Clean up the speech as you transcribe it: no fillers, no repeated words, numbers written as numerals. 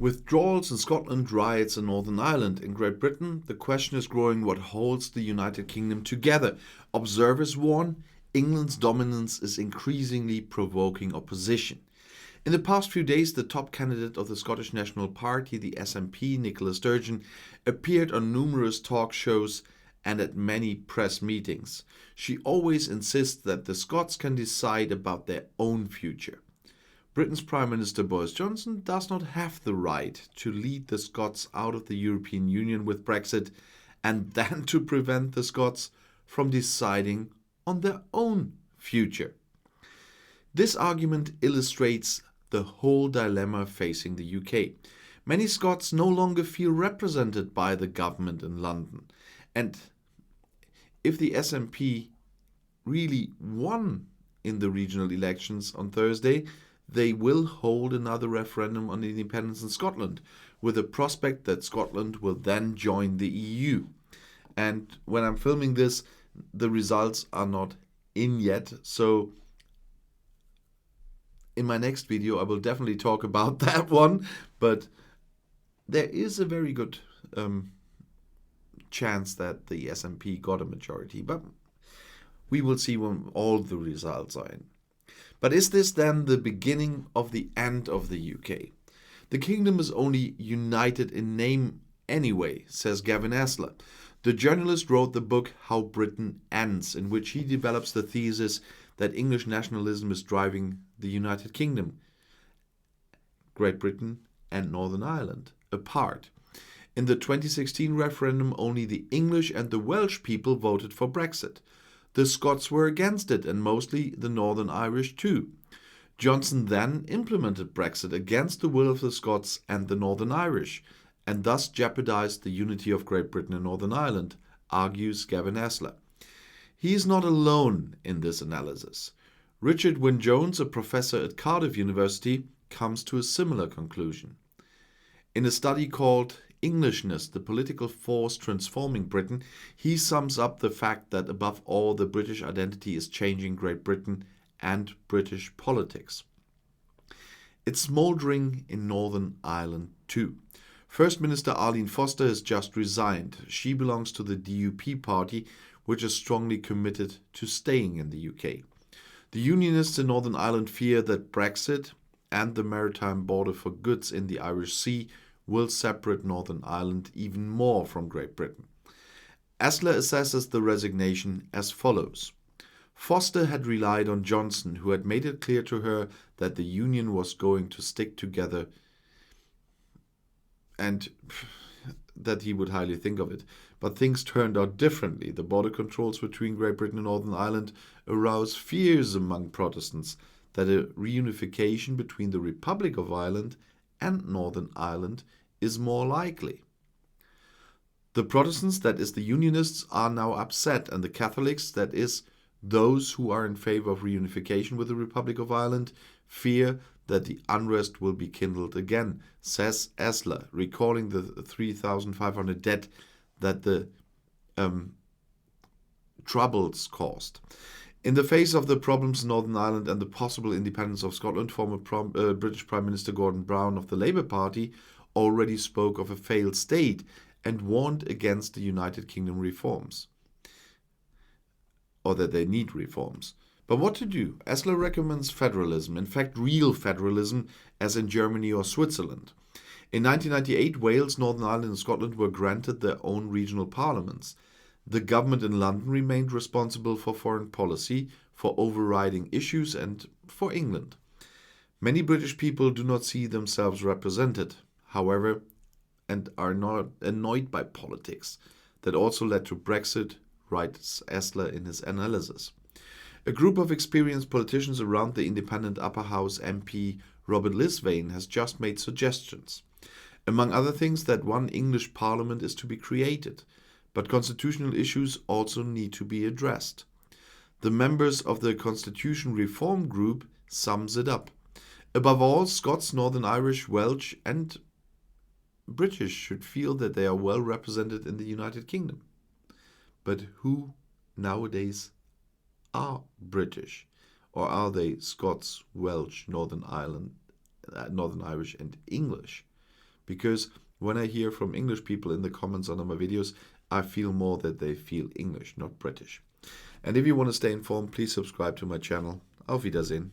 Withdrawals in Scotland, riots in Northern Ireland. In Great Britain, the question is growing what holds the United Kingdom together. Observers warn England's dominance is increasingly provoking opposition. In the past few days, the top candidate of the Scottish National Party, the SNP, Nicola Sturgeon, appeared on numerous talk shows and at many press meetings. She always insists that the Scots can decide about their own future. Britain's Prime Minister Boris Johnson does not have the right to lead the Scots out of the European Union with Brexit and then to prevent the Scots from deciding on their own future. This argument illustrates the whole dilemma facing the UK. Many Scots no longer feel represented by the government in London. And if the SNP really won in the regional elections on Thursday, they will hold another referendum on independence in Scotland, with the prospect that Scotland will then join the EU. And when I'm filming this, the results are not in yet, so in my next video I will definitely talk about that one, but there is a very good chance that the SNP got a majority, but we will see when all the results are in. But is this then the beginning of the end of the UK? The kingdom is only united in name anyway, says Gavin Esler. The journalist wrote the book How Britain Ends, in which he develops the thesis that English nationalism is driving the United Kingdom, Great Britain and Northern Ireland, apart. In the 2016 referendum, only the English and the Welsh people voted for Brexit. The Scots were against it, and mostly the Northern Irish too. Johnson then implemented Brexit against the will of the Scots and the Northern Irish, and thus jeopardized the unity of Great Britain and Northern Ireland, argues Gavin Esler. He is not alone in this analysis. Richard Wynne-Jones, a professor at Cardiff University, comes to a similar conclusion. In a study called Englishness, the political force transforming Britain, he sums up the fact that above all the British identity is changing Great Britain and British politics. It's smouldering in Northern Ireland too. First Minister Arlene Foster has just resigned. She belongs to the DUP party, which is strongly committed to staying in the UK. The Unionists in Northern Ireland fear that Brexit and the maritime border for goods in the Irish Sea will separate Northern Ireland even more from Great Britain. Esler assesses the resignation as follows. Foster had relied on Johnson, who had made it clear to her that the Union was going to stick together and that he would highly think of it. But things turned out differently. The border controls between Great Britain and Northern Ireland aroused fears among Protestants that a reunification between the Republic of Ireland and Northern Ireland is more likely. The Protestants, that is the Unionists, are now upset, and the Catholics, that is those who are in favor of reunification with the Republic of Ireland, fear that the unrest will be kindled again, says Esler, recalling the 3,500 dead that the Troubles caused. In the face of the problems in Northern Ireland and the possible independence of Scotland, former British Prime Minister Gordon Brown of the Labour Party already spoke of a failed state and warned against the United Kingdom reforms, or that they need reforms. But what to do? Esler recommends federalism, in fact real federalism, as in Germany or Switzerland. In 1998, Wales, Northern Ireland and Scotland were granted their own regional parliaments. The government in London remained responsible for foreign policy, for overriding issues and for England. Many British people do not see themselves represented, however, and are not annoyed by politics. That also led to Brexit, writes Esler in his analysis. A group of experienced politicians around the independent Upper House MP Robert Lisvane has just made suggestions. Among other things, that one English parliament is to be created, but constitutional issues also need to be addressed. The members of the Constitution Reform Group sums it up. Above all, Scots, Northern Irish, Welsh and British should feel that they are well represented in the United Kingdom. But who nowadays are British? Or are they Scots, Welsh, Northern Irish and English? because when I hear from English people in the comments under my videos, I feel more that they feel English, not British. And if you want to stay informed, please subscribe to my channel. Auf Wiedersehen.